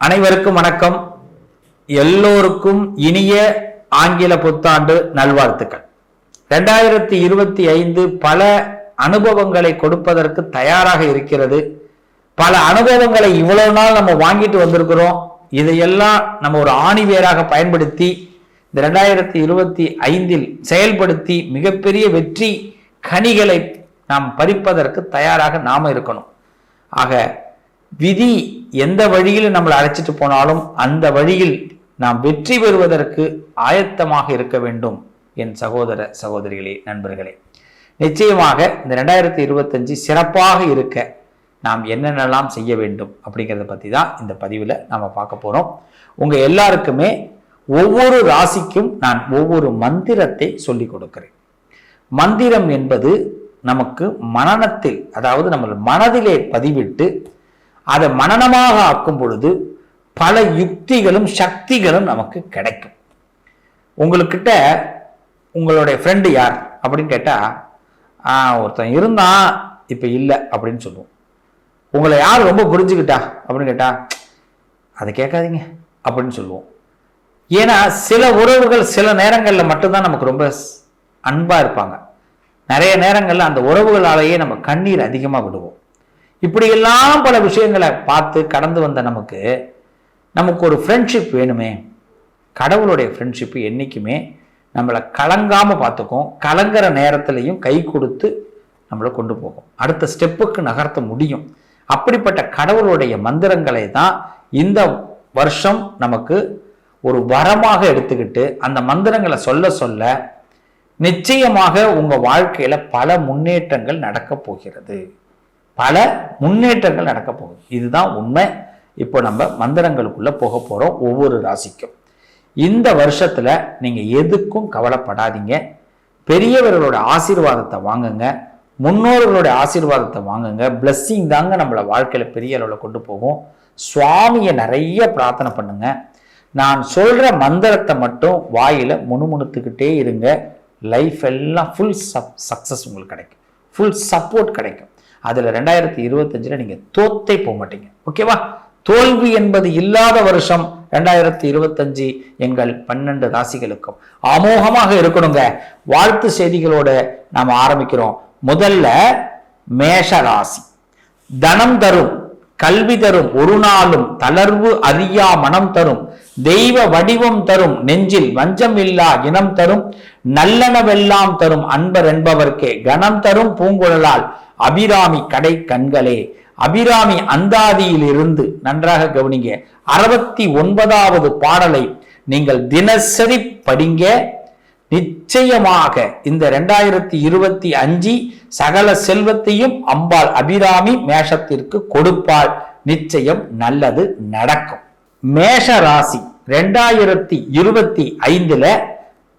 அனைவருக்கும் வணக்கம். எல்லோருக்கும் இனிய ஆங்கில புத்தாண்டு நல்வாழ்த்துக்கள். 2025 பல அனுபவங்களை கொடுப்பதற்கு தயாராக இருக்கிறது. பல அனுபவங்களை இவ்வளவு நாள் நம்ம வாங்கிட்டு வந்திருக்கிறோம். இதையெல்லாம் நம்ம ஒரு ஆணிவேராக பயன்படுத்தி இந்த 2025 செயல்படுத்தி மிகப்பெரிய வெற்றி கனிகளை நாம் பறிப்பதற்கு தயாராக நாம இருக்கணும். ஆக விதி எந்த வழியில் நம்மளை அழைச்சிட்டு போனாலும் அந்த வழியில் நாம் வெற்றி பெறுவதற்கு ஆயத்தமாக இருக்க வேண்டும். என் சகோதர சகோதரிகளே, நண்பர்களே, நிச்சயமாக இந்த 2025 சிறப்பாக இருக்க நாம் என்னென்னலாம் செய்ய வேண்டும் அப்படிங்கிறத பற்றி தான் இந்த பதிவில் நாம் பார்க்க போகிறோம். உங்கள் எல்லாருக்குமே ஒவ்வொரு ராசிக்கும் நான் ஒவ்வொரு மந்திரத்தை சொல்லி கொடுக்கிறேன். மந்திரம் என்பது நமக்கு மனனத்தில், அதாவது நம்ம மனதிலே பதிவிட்டு அதை மனனமாக ஆக்கும் பொழுது பல யுக்திகளும் சக்திகளும் நமக்கு கிடைக்கும். உங்களுக்கிட்ட உங்களுடைய ஃப்ரெண்டு யார் அப்படின்னு கேட்டால் ஒருத்தன் இருந்தான் இப்போ இல்லை அப்படின்னு சொல்லுவோம். உங்களை யார் ரொம்ப புரிஞ்சுக்கிட்டா அப்படின்னு கேட்டால் அதை கேட்காதீங்க அப்படின்னு சொல்லுவோம். ஏன்னா சில உறவுகள் சில நேரங்களில் மட்டும்தான் நமக்கு ரொம்ப அன்பாக இருப்பாங்க. நிறைய நேரங்களில் அந்த உறவுகளாலேயே நம்ம கண்ணீர் அதிகமாக விடுவோம். இப்படியெல்லாம் பல விஷயங்களை பார்த்து கடந்து வந்த நமக்கு ஒரு ஃப்ரெண்ட்ஷிப் வேணுமே. கடவுளுடைய ஃப்ரெண்ட்ஷிப்பு என்றைக்குமே நம்மளை கலங்காமல் பார்த்துக்கும். கலங்குற நேரத்திலையும் கை கொடுத்து நம்மளை கொண்டு போகும், அடுத்த ஸ்டெப்புக்கு நகர்த்த முடியும். அப்படிப்பட்ட கடவுளுடைய மந்திரங்களை தான் இந்த வருஷம் நமக்கு ஒரு வரமாக எடுத்துக்கிட்டு அந்த மந்திரங்களை சொல்ல சொல்ல நிச்சயமாக உங்கள் வாழ்க்கையில் பல முன்னேற்றங்கள் நடக்க போகிறது. பல முன்னேற்றங்கள் நடக்க போகுது. இதுதான் உண்மை. இப்போ நம்ம மந்திரங்களுக்குள்ள போக போறோம். ஒவ்வொரு ராசிக்கும் இந்த வருஷத்துல நீங்க எதுக்கும் கவலைப்படாதீங்க. பெரியவர்களோட ஆசீர்வாதத்தை வாங்குங்க, முன்னோர்களோட ஆசீர்வாதத்தை வாங்குங்க. பிளஸ்ஸிங் தாங்க நம்மளை வாழ்க்கையில பெரிய அளவில் கொண்டு போகும். சுவாமியை நிறைய பிரார்த்தனை பண்ணுங்க. நான் சொல்ற மந்திரத்தை மட்டும் வாயில முணுமுணுத்துக்கிட்டே இருங்க. லைஃப் எல்லாம் ஃபுல் சக்சஸ் உங்களுக்கு கிடைக்கும், ஃபுல் சப்போர்ட் கிடைக்கும். அதில் 2025 நீங்கள் தோத்தே போக மாட்டீங்க. ஓகேவா? தோல்வி என்பது இல்லாத வருஷம் 2025 எங்கள் 12 ராசிகளுக்கும் அமோகமாக இருக்கணுங்க. வாழ்த்து செய்திகளோட நாம் ஆரம்பிக்கிறோம். முதல்ல மேஷ ராசி. தனம் தரும், கல்வி தரும், ஒரு நாளும் தளர்வு அறியா மனம் தரும், தெய்வ வடிவம் தரும், நெஞ்சில் வஞ்சம் இல்லா இனம் தரும், நல்லனவெல்லாம் தரும் அன்பர் என்பவர்க்கே கணம் தரும் பூங்குழலால் அபிராமி கடை கண்களே. அபிராமி அந்தாதியில் இருந்து நன்றாக கவனிங்க. 69வது பாடலை நீங்கள் தினசரி படிங்க. நிச்சயமாக இந்த 2025 சகல செல்வத்தையும் அம்பாள் அபிராமி மேஷத்திற்கு கொடுப்பாள். நிச்சயம் நல்லது நடக்கும். மேஷ ராசி 2025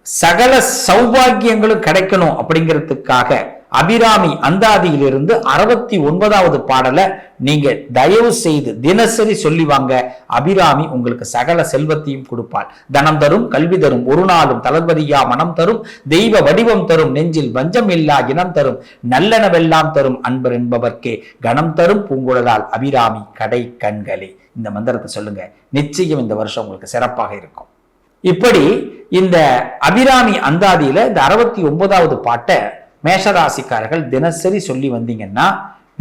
சகல சௌபாகியங்களும் கிடைக்கணும் அப்படிங்கிறதுக்காக அபிராமி அந்தாதியிலிருந்து 69வது பாடலை நீங்க தயவு செய்து தினசரி சொல்லி வாங்க. அபிராமி உங்களுக்கு சகல செல்வத்தையும் கொடுப்பாள். தனம் தரும், கல்வி தரும், ஒரு நாளும் தளர்வதியா மனம் தரும், தெய்வ வடிவம் தரும், நெஞ்சில் வஞ்சம் இல்லா இனம் தரும், நல்லனவெல்லாம் தரும் அன்பர் என்பவர்க்கே கணம் தரும் பூங்குழலால் அபிராமி கடை கண்களே. இந்த மந்திரத்தை சொல்லுங்க. நிச்சயம் இந்த வருஷம் உங்களுக்கு சிறப்பாக இருக்கும். இப்படி இந்த அபிராமி அந்தாதியில இந்த 69வது பாட்டை மேஷராசிக்காரர்கள் தினசரி சொல்லி வந்தீங்கன்னா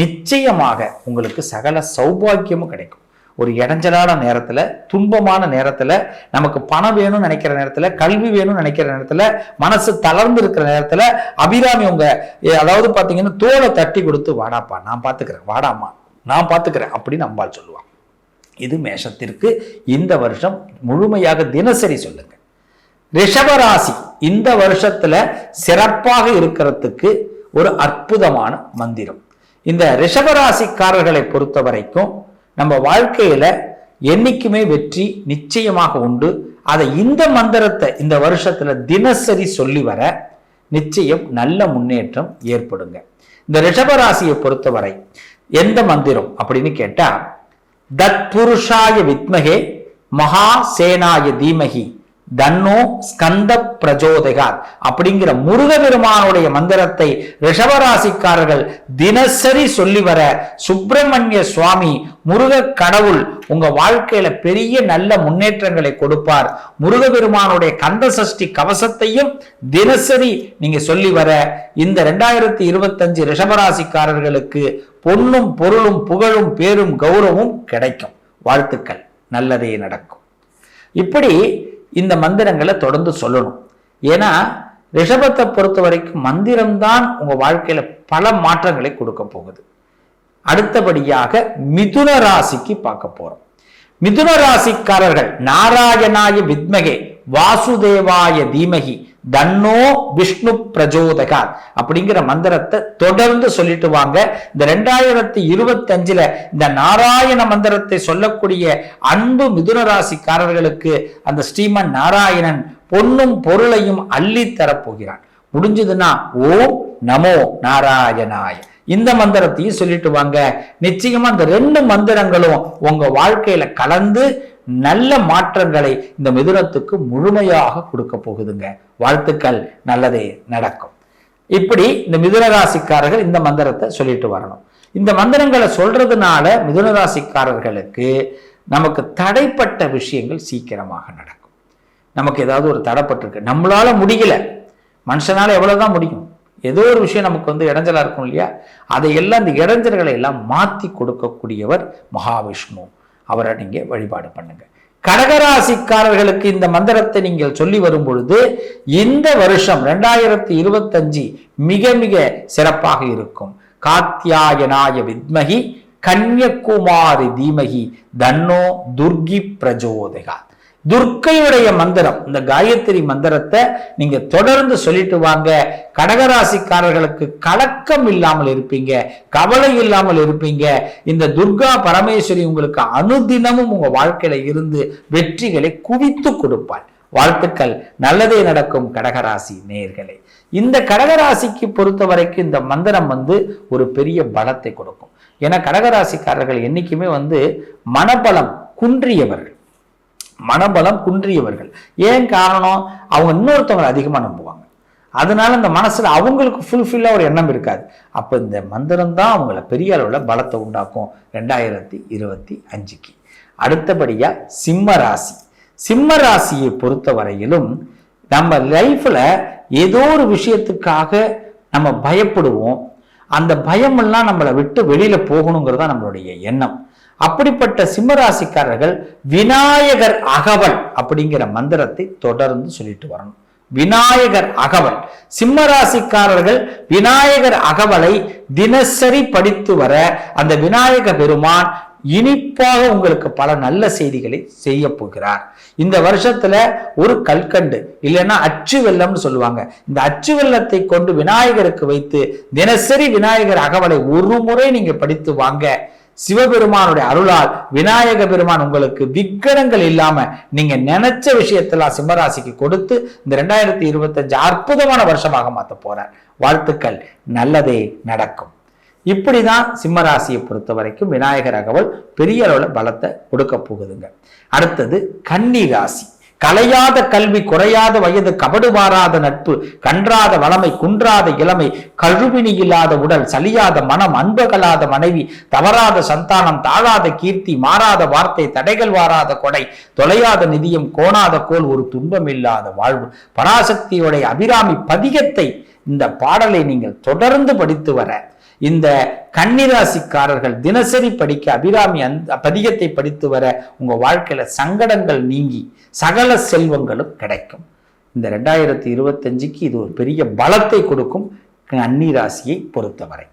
நிச்சயமாக உங்களுக்கு சகல சௌபாகியமும் கிடைக்கும். ஒரு இடைஞ்சலான நேரத்துல, துன்பமான நேரத்துல, நமக்கு பணம் வேணும்னு நினைக்கிற நேரத்துல, கல்வி வேணும்னு நினைக்கிற நேரத்துல, மனசு தளர்ந்து இருக்கிற நேரத்துல அபிராமி உங்க அதாவது பாத்தீங்கன்னா தோலை தட்டி கொடுத்து வாடாப்பா நான் பாத்துக்கிறேன், வாடாமா நான் பாத்துக்கிறேன் அப்படின்னு அம்பாள் சொல்லுவான். இது மேஷத்திற்கு இந்த வருஷம் முழுமையாக தினசரி சொல்லுங்க. ரிஷபராசி இந்த வருஷத்துல சிறப்பாக இருக்கிறதுக்கு ஒரு அற்புதமான மந்திரம். இந்த ரிஷபராசிக்காரர்களை பொறுத்த வரைக்கும் நம்ம வாழ்க்கையில என்னைக்குமே வெற்றி நிச்சயமாக உண்டு. அதை இந்த மந்திரத்தை இந்த வருஷத்துல தினசரி சொல்லி வர நிச்சயம் நல்ல முன்னேற்றம் ஏற்படுங்க. இந்த ரிஷபராசியை பொறுத்தவரை எந்த மந்திரம் அப்படின்னு கேட்டா, தத் புருஷாய வித்மகே மகா சேனாய தீமகி தன்னோ ஸ்கந்த பிரஜோதகாத் அப்படிங்கிற முருகபெருமானுடைய மந்திரத்தை ரிஷபராசிக்காரர்கள் தினசரி சொல்லி வர சுப்பிரமணிய சுவாமி முருக கடவுள் உங்க வாழ்க்கையில பெரிய நல்ல முன்னேற்றங்களை கொடுப்பார். முருகபெருமானுடைய கந்த சஷ்டி கவசத்தையும் தினசரி நீங்க சொல்லி வர இந்த 2025 ரிஷபராசிக்காரர்களுக்கு பொன்னும் பொருளும் புகழும் பேரும் கௌரவமும் கிடைக்கும். வாழ்த்துக்கள், நல்லதே நடக்கும். இப்படி இந்த மந்திரங்களை தொடர்ந்து சொல்லணும். ஏன்னா ரிஷபத்தை பொறுத்த வரைக்கும் மந்திரம்தான் உங்க வாழ்க்கையில பல மாற்றங்களை கொடுக்க போகுது. அடுத்தபடியாக மிதுன ராசிக்கு பார்க்க போறோம். மிதுன ராசிக்காரர்கள் நாராயணாய வித்மகே வாசுதேவாய தீமகி தன்னோ விஷ்ணு பிரஜோதகார் அப்படிங்கிற மந்திரத்தை தொடர்ந்து சொல்லிட்டு வாங்க. இந்த 2025 இந்த நாராயண மந்திரத்தை சொல்லக்கூடிய அன்பு மிதுன ராசிக்காரர்களுக்கு அந்த ஸ்ரீமன் நாராயணன் பொன்னும் பொருளையும் அள்ளி தரப்போகிறான். முடிஞ்சதுன்னா ஓம் நமோ நாராயணாய இந்த மந்திரத்தையும் சொல்லிட்டு வாங்க. நிச்சயமா இந்த 2 மந்திரங்களும் உங்க வாழ்க்கையில கலந்து நல்ல மாற்றங்களை இந்த மிதுனத்துக்கு முழுமையாக கொடுக்க போகுதுங்க. வாழ்த்துக்கள், நல்லதே நடக்கும். இப்படி இந்த மிதுன ராசிக்காரர்கள் இந்த மந்திரத்தை சொல்லிட்டு வரணும். இந்த மந்திரங்களை சொல்றதுனால மிதுன ராசிக்காரர்களுக்கு நமக்கு தடைப்பட்ட விஷயங்கள் சீக்கிரமாக நடக்கும். நமக்கு ஏதாவது ஒரு தடைப்பட்டிருக்கு, நம்மளால முடியல, மனுஷனால எவ்வளவுதான் முடியும், ஏதோ ஒரு விஷயம் நமக்கு இடைஞ்சலா இருக்கும் இல்லையா, அதையெல்லாம் இந்த இடைஞ்சல்களை எல்லாம் மாத்தி கொடுக்கக்கூடியவர் மகாவிஷ்ணு. அவரை நீங்க வழிபாடு பண்ணுங்க. கடகராசிக்காரர்களுக்கு இந்த மந்திரத்தை நீங்கள் சொல்லி வரும் பொழுது இந்த வருஷம் 2025 மிக மிக சிறப்பாக இருக்கும். காத்யாயனாய வித்மகி கன்யகுமாரி தீமகி தன்னோ துர்கி பிரஜோதகா. துர்க்கையுடைய மந்திரம், இந்த காயத்ரி மந்திரத்தை நீங்க தொடர்ந்து சொல்லிட்டு வாங்க. கடகராசிக்காரர்களுக்கு கலக்கம் இல்லாமல் இருப்பீங்க, கவலை இல்லாமல் இருப்பீங்க. இந்த துர்கா பரமேஸ்வரி உங்களுக்கு அனுதினமும் உங்க வாழ்க்கையில இருந்து வெற்றிகளை குவித்து கொடுப்பாள். வாழ்த்துக்கள், நல்லதே நடக்கும் கடகராசி நேயர்களே. இந்த கடகராசிக்கு பொறுத்த வரைக்கும் இந்த மந்திரம் ஒரு பெரிய பலத்தை கொடுக்கும். ஏன்னா கடகராசிக்காரர்கள் என்னைக்குமே மனபலம் குன்றியவர்கள், மனபலம் குன்றியவர்கள். ஏன் காரணம், அவங்க இன்னொருத்தவங்களை அதிகமா நம்புவாங்க. அதனால இந்த மனசுல அவங்களுக்கு ஃபுல்ஃபில்லா ஒரு எண்ணம் இருக்காது. அப்ப இந்த மந்திரம் தான் அவங்கள பெரிய அளவுல பலத்தை உண்டாக்கும் 2025. அடுத்தபடியா சிம்ம ராசி. சிம்ம ராசியை பொறுத்த வரையிலும் நம்ம லைஃப்ல ஏதோ ஒரு விஷயத்துக்காக நம்ம பயப்படுவோம். அந்த பயமெல்லாம் நம்மளை விட்டு வெளியில போகணுங்கிறதா நம்மளுடைய எண்ணம். அப்படிப்பட்ட சிம்மராசிக்காரர்கள் விநாயகர் அகவல் அப்படிங்கிற மந்திரத்தை தொடர்ந்து சொல்லிட்டு வரணும். விநாயகர் அகவல், சிம்மராசிக்காரர்கள் விநாயகர் அகவலை தினசரி படித்து வர அந்த விநாயக பெருமான் இனிப்பாக உங்களுக்கு பல நல்ல செய்திகளை செய்ய போகிறார். இந்த வருஷத்துல ஒரு கல்கண்டு இல்லைன்னா அச்சு வெள்ளம்னு சொல்லுவாங்க, இந்த அச்சு வெள்ளத்தை கொண்டு விநாயகருக்கு வைத்து தினசரி விநாயகர் அகவலை ஒரு முறை நீங்க படித்து வாங்க. சிவபெருமானுடைய அருளால் விநாயக பெருமான் உங்களுக்கு விக்னங்கள் இல்லாம நீங்க நினைச்ச விஷயத்தெல்லாம் சிம்மராசிக்கு கொடுத்து இந்த 2025 அற்புதமான வருஷமாக மாத்த போறார். வாழ்த்துக்கள், நல்லதே நடக்கும். இப்படிதான் சிம்மராசியை பொறுத்த வரைக்கும் விநாயகர் அகவல் பெரிய அளவுல பலத்தை கொடுக்க போகுதுங்க. அடுத்தது கன்னி ராசி. கலையாத கல்வி, குறையாத வயது, கபடு மாறாத நட்பு, கன்றாத வளமை, குன்றாத இளமை, கழுவினி இல்லாத உடல், சலியாத மனம், அன்பகலாத மனைவி, தவறாத சந்தானம், தாழாத கீர்த்தி, மாறாத வார்த்தை, தடைகள் வாராத கொடை, தொலையாத நிதியம், கோணாத கோல், ஒரு துன்பம் இல்லாத வாழ்வு. பராசக்தியுடைய அபிராமி பதிகத்தை, இந்த பாடலை நீங்கள் தொடர்ந்து படித்து வர இந்த கன்னிராசிக்காரர்கள் தினசரி படிக்க அபிராமி அந்த பதிகத்தை படித்து வர உங்க வாழ்க்கையில சங்கடங்கள் நீங்கி சகல செல்வங்களும் கிடைக்கும். இந்த 2025 இது ஒரு பெரிய பலத்தை கொடுக்கும் கன்னிராசியை பொறுத்தவரை.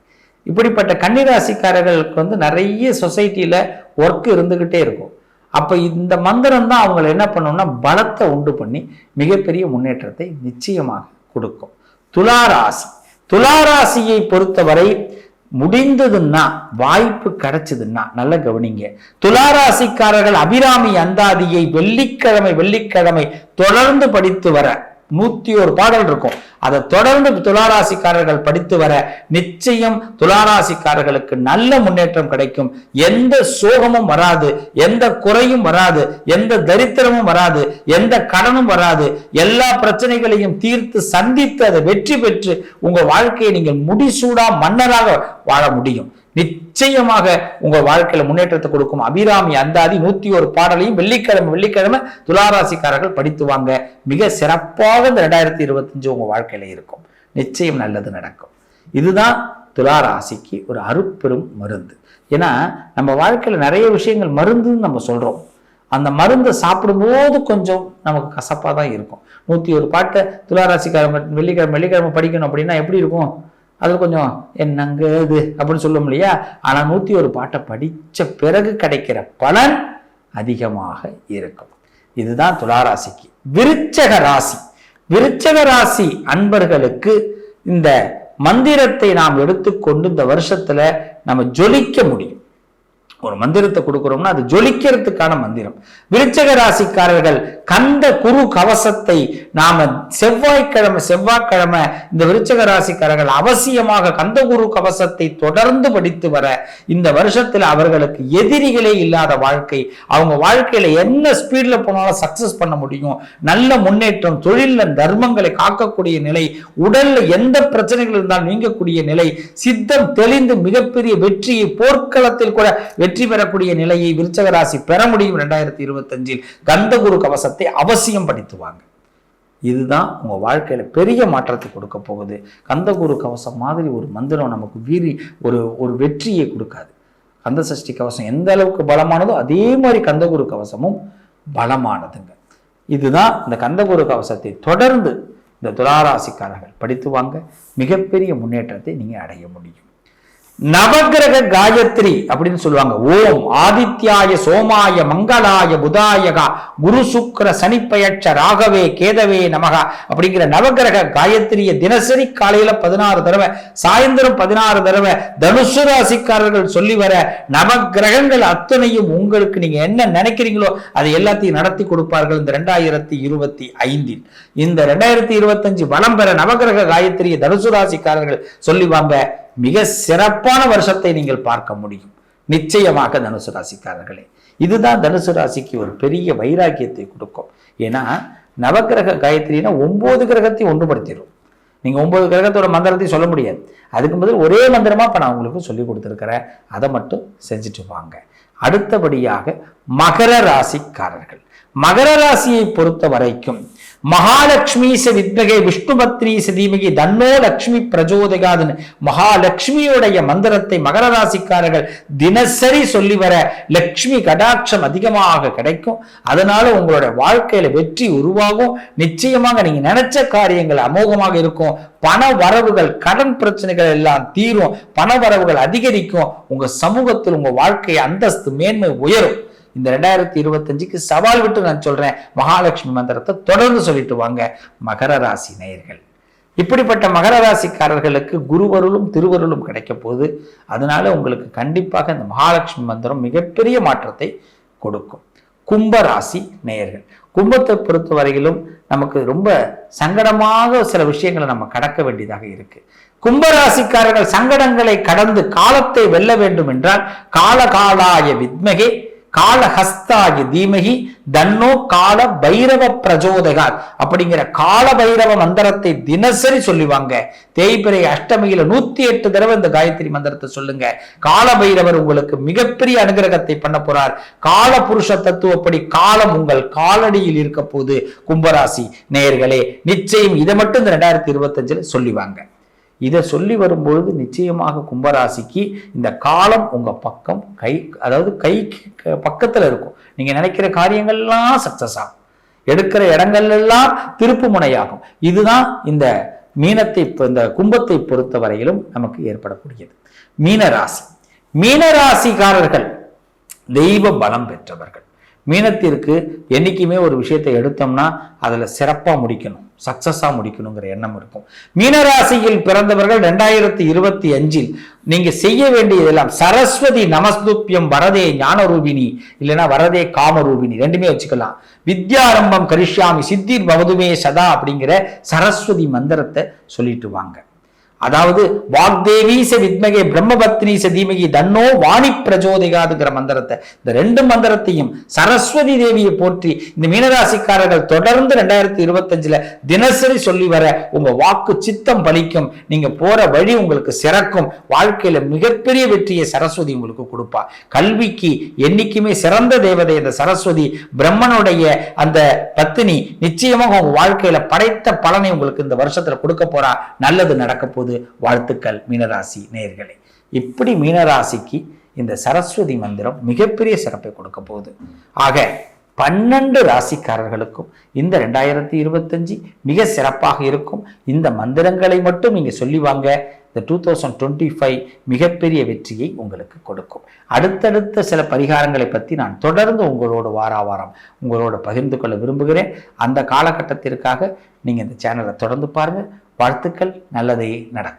இப்படிப்பட்ட கன்னிராசிக்காரர்களுக்கு நிறைய சொசைட்டில ஒர்க் இருந்துகிட்டே இருக்கும். அப்ப இந்த மந்திரம் தான் அவங்களை என்ன பண்ணணும்னா பலத்தை உண்டு பண்ணி மிகப்பெரிய முன்னேற்றத்தை நிச்சயமாக கொடுக்கும். துளாராசி. துளாராசியை பொறுத்தவரை முடிந்ததுன்னா, வாய்ப்பு கிடைச்சதுன்னா நல்ல கவனிங்க. துளாராசிக்காரர்கள் அபிராமி அந்தாதியை வெள்ளிக்கிழமை தொடர்ந்து படித்து வர 101 பாடல் இருக்கும். அதை தொடர்ந்து துளாராசிக்காரர்கள் படித்து வர நிச்சயம் துளாராசிக்காரர்களுக்கு நல்ல முன்னேற்றம் கிடைக்கும். எந்த சோகமும் வராது, எந்த குறையும் வராது, எந்த தரித்திரமும் வராது, எந்த கடனும் வராது. எல்லா பிரச்சனைகளையும் தீர்த்து சந்தித்து அதை வெற்றி பெற்று உங்க வாழ்க்கையை நீங்கள் முடிசூடா மன்னராக வாழ முடியும். நிச்சயமாக உங்க வாழ்க்கையில முன்னேற்றத்தை கொடுக்கும் அபிராமி அந்தாதி 101 பாடலையும் வெள்ளிக்கிழமை துளாராசிக்காரர்கள் படித்து வாங்க. மிக சிறப்பாக இந்த 2025 உங்க வாழ்க்கையில இருக்கும். நிச்சயம் நல்லது நடக்கும். இதுதான் துளாராசிக்கு ஒரு அருப்பெரும் மருந்து. ஏன்னா நம்ம வாழ்க்கையில நிறைய விஷயங்கள் மருந்துன்னு நம்ம சொல்றோம். அந்த மருந்தை சாப்பிடும்போது கொஞ்சம் நமக்கு கசப்பா தான் இருக்கும். 101 பாட்டை துளாராசிக்காரங்க வெள்ளிக்கிழமை படிக்கணும் அப்படின்னா எப்படி இருக்கும்? அது கொஞ்சம் என்னங்க இது அப்படின்னு சொல்லும் இல்லையா? ஆனா 101 பாட்டை படிச்ச பிறகு கிடைக்கிற பலன் அதிகமாக இருக்கும். இதுதான் துளாராசிக்கு. விருச்சக ராசி அன்பர்களுக்கு இந்த மந்திரத்தை நாம் எடுத்துக்கொண்டு இந்த வருஷத்துல நம்ம ஜொலிக்க முடியும். ஒரு மந்திரத்தை கொடுக்கிறோம்னா அது ஜொலிக்கிறதுக்கான மந்திரம். விருச்சக ராசிக்காரர்கள் கந்த குரு கவசத்தை நாம செவ்வாய்க்கிழமை இந்த விருச்சக ராசிக்காரர்கள் அவசியமாக கந்த குரு கவசத்தை தொடர்ந்து படித்து வர இந்த வருஷத்துல அவர்களுக்கு எதிரிகளே இல்லாத வாழ்க்கை. அவங்க வாழ்க்கையில என்ன ஸ்பீட்ல போனாலும் சக்சஸ் பண்ண முடியும். நல்ல முன்னேற்றம், தொழில தர்மங்களை காக்கக்கூடிய நிலை, உடல்ல எந்த பிரச்சனைகள் இருந்தாலும் நீங்கக்கூடிய நிலை, சித்தம் தெளிந்து மிகப்பெரிய வெற்றியை போர்க்களத்தில் கூட வெற்றி பெறக்கூடிய நிலையை விருச்சக ராசி பெற முடியும். 2025 கந்தகுரு கவசத்தை அவசியம் படித்துவாங்க. இதுதான் உங்க வாழ்க்கையில பெரிய மாற்றத்தை கொடுக்க போகுது. கந்தகுரு கவசம் மாதிரி ஒரு மந்திரம் நமக்கு ஒரு வெற்றியை கொடுக்காது. கந்த சஷ்டி கவசம் எந்த அளவுக்கு பலமானதோ அதே மாதிரி கந்தகுரு கவசமும் பலமானதுங்க. இதுதான் இந்த கந்தகுரு கவசத்தை தொடர்ந்து இந்த துளாராசிக்காரர்கள் படித்துவாங்க. மிகப்பெரிய முன்னேற்றத்தை நீங்க அடைய முடியும். நவகிரக காயத்ரி அப்படின்னு சொல்லுவாங்க. ஓம் ஆதித்யாய சோமாய மங்களாய புதாயகா குரு சுக்கிர சனிப்பயட்ச ராகவே கேதவே நமகா அப்படிங்கிற நவகிரக காயத்ரியை தினசரி காலையில 16 தடவை, சாயந்தரம் 16 தடவை தனுசு ராசிக்காரர்கள் சொல்லி வர நவகிரகங்கள் அத்தனையும் உங்களுக்கு நீங்க என்ன நினைக்கிறீங்களோ அதை எல்லாத்தையும் நடத்தி கொடுப்பார்கள். இந்த 2025 இந்த 2025 வளம் பெற நவகிரக காயத்ரியை தனுசு ராசிக்காரர்கள் சொல்லிவாங்க. மிக சிறப்பான வருஷத்தை நீங்கள் பார்க்க முடியும். நிச்சயமாக தனுசு ராசிக்காரர்களே, இதுதான் தனுசு ராசிக்கு ஒரு பெரிய வைராக்கியத்தை கொடுக்கும். ஏன்னா நவகிரக காயத்ரினா 9 கிரகத்தை ஒன்றுபடுத்திடும். நீங்க 9 கிரகத்தோட மந்திரத்தையும் சொல்ல முடியாது. அதுக்கு பதில் ஒரே மந்திரமா இப்ப நான் உங்களுக்கு சொல்லி கொடுத்துருக்கிறேன். அதை மட்டும் செஞ்சுட்டு வாங்க. அடுத்தபடியாக மகர ராசிக்காரர்கள். மகர ராசியை பொறுத்த வரைக்கும் மகாலட்சுமி வித்மகே விஷ்ணுபத்ரி தீமகி தன்னோ லட்சுமி பிரஜோதகாதுன்னு மகாலட்சுமியுடைய மந்திரத்தை மகர ராசிக்காரர்கள் தினசரி சொல்லி வர லட்சுமி கடாட்சம் அதிகமாக கிடைக்கும். அதனால உங்களோட வாழ்க்கையில வெற்றி உருவாகும். நிச்சயமாக நீங்க நினைச்ச காரியங்கள் அமோகமாக இருக்கும். பண வரவுகள், கடன் பிரச்சனைகள் எல்லாம் தீரும். பண வரவுகள் அதிகரிக்கும். உங்க சமூகத்தில் உங்க வாழ்க்கை அந்தஸ்து மேன்மை உயரும். இந்த 2025க்கு சவால் விட்டு நான் சொல்றேன், மகாலட்சுமி மந்திரத்தை தொடர்ந்து சொல்லிட்டு வாங்க மகர ராசி நேயர்கள். இப்படிப்பட்ட மகர ராசிக்காரர்களுக்கு குருவருளும் திருவருளும் கிடைக்க போகுது. அதனால உங்களுக்கு கண்டிப்பாக இந்த மகாலட்சுமி மந்திரம் மிகப்பெரிய மாற்றத்தை கொடுக்கும். கும்பராசி நேயர்கள், கும்பத்தை பொறுத்த வரையிலும் நமக்கு ரொம்ப சங்கடமாக சில விஷயங்களை நம்ம கடக்க வேண்டியதாக இருக்கு. கும்பராசிக்காரர்கள் சங்கடங்களை கடந்து காலத்தை வெல்ல வேண்டும் என்றால் காலகாலாய வித்மகே காலஹஸ்தாகி தீமகி தன்னோ கால பைரவ பிரஜோதகார் அப்படிங்கிற கால பைரவ மந்திரத்தை தினசரி சொல்லுவாங்க. தேய்பிறை அஷ்டமியில 108 தடவை இந்த காயத்ரி மந்திரத்தை சொல்லுங்க. கால பைரவர் உங்களுக்கு மிகப்பெரிய அனுகிரகத்தை பண்ண போறார். கால புருஷ தத்துவப்படி காலம் உங்கள் காலடியில் இருக்க போது. கும்பராசி நேயர்களே, நிச்சயம் இதை மட்டும் இந்த 2025 சொல்லிவாங்க. இதை சொல்லி வரும்பொழுது நிச்சயமாக கும்பராசிக்கு இந்த காலம் உங்க பக்கம் அதாவது பக்கத்துல இருக்கும். நீங்க நினைக்கிற காரியங்கள்லாம் சக்சஸ் ஆகும். எடுக்கிற இடங்கள்லாம் திருப்பு முனையாகும். இதுதான் இந்த இந்த கும்பத்தை பொறுத்த வரையிலும் நமக்கு ஏற்படக்கூடியது. மீனராசி. மீனராசிக்காரர்கள் தெய்வ பலம் பெற்றவர்கள். மீனத்திற்கு என்னைக்குமே ஒரு விஷயத்தை எடுத்தோம்னா அதுல சிறப்பா முடிக்கணும், சக்சஸா முடிக்கணுங்கிற எண்ணம் இருக்கும். மீனராசியில் பிறந்தவர்கள் 2025 நீங்க செய்ய வேண்டியதெல்லாம் சரஸ்வதி நமஸ்துப்யம் வரதே ஞானரூபிணி, இல்லைன்னா வரதே காமரூபிணி, ரெண்டுமே வச்சுக்கலாம். வித்யாரம்பம் கரிஷ்யாமி சித்திர் பவதுமே சதா அப்படிங்கிற சரஸ்வதி மந்திரத்தை சொல்லிட்டு வாங்க. அதாவது வாக்தேவி ச வித்மகே பிரம்மபத்னி ச தீமகி தன்னோ வாணி பிரஜோதிகாதுங்கிற மந்திரத்தை, இந்த ரெண்டு மந்திரத்தையும் சரஸ்வதி தேவியை போற்றி இந்த மீனராசிக்காரர்கள் தொடர்ந்து 2025 தினசரி சொல்லி வர உங்க வாக்கு சித்தம் பலிக்கும். நீங்க போற வழி உங்களுக்கு சிறக்கும். வாழ்க்கையில மிகப்பெரிய வெற்றியை சரஸ்வதி உங்களுக்கு கொடுப்பா. கல்விக்கு என்னைக்குமே சிறந்த தேவதை இந்த சரஸ்வதி, பிரம்மனுடைய அந்த பத்தினி. நிச்சயமாக உங்க வாழ்க்கையில படைத்த பலனை உங்களுக்கு இந்த வருஷத்துல கொடுக்க போறா. நல்லது நடக்க போகுது. வாழ்த்துக்கள் மீனராசி நேயர்களே. இப்படி மீனராசிக்கு இந்த சரஸ்வதி மந்திரம் மிகப்பெரிய சிறப்பை கொடுக்க போகுது. ஆக 12 ராசிக்காரர்களுக்கும் இந்த 2025 மிக சிறப்பாக இருக்கும். இந்த மந்திரங்களை மட்டும் நீங்க சொல்லி வாங்க. இந்த 2025 மிகப்பெரிய வெற்றியை உங்களுக்கு கொடுக்கும். அடுத்தடுத்த சில பரிகாரங்களை பற்றி நான் தொடர்ந்து உங்களோடு வாரம் உங்களோட பகிர்ந்து கொள்ள விரும்புகிறேன். அந்த காலகட்டத்திற்காக நீங்க இந்த சேனலை தொடர்ந்து பாருங்க. வாழ்த்துக்கள், நல்லதே நடக்கும்.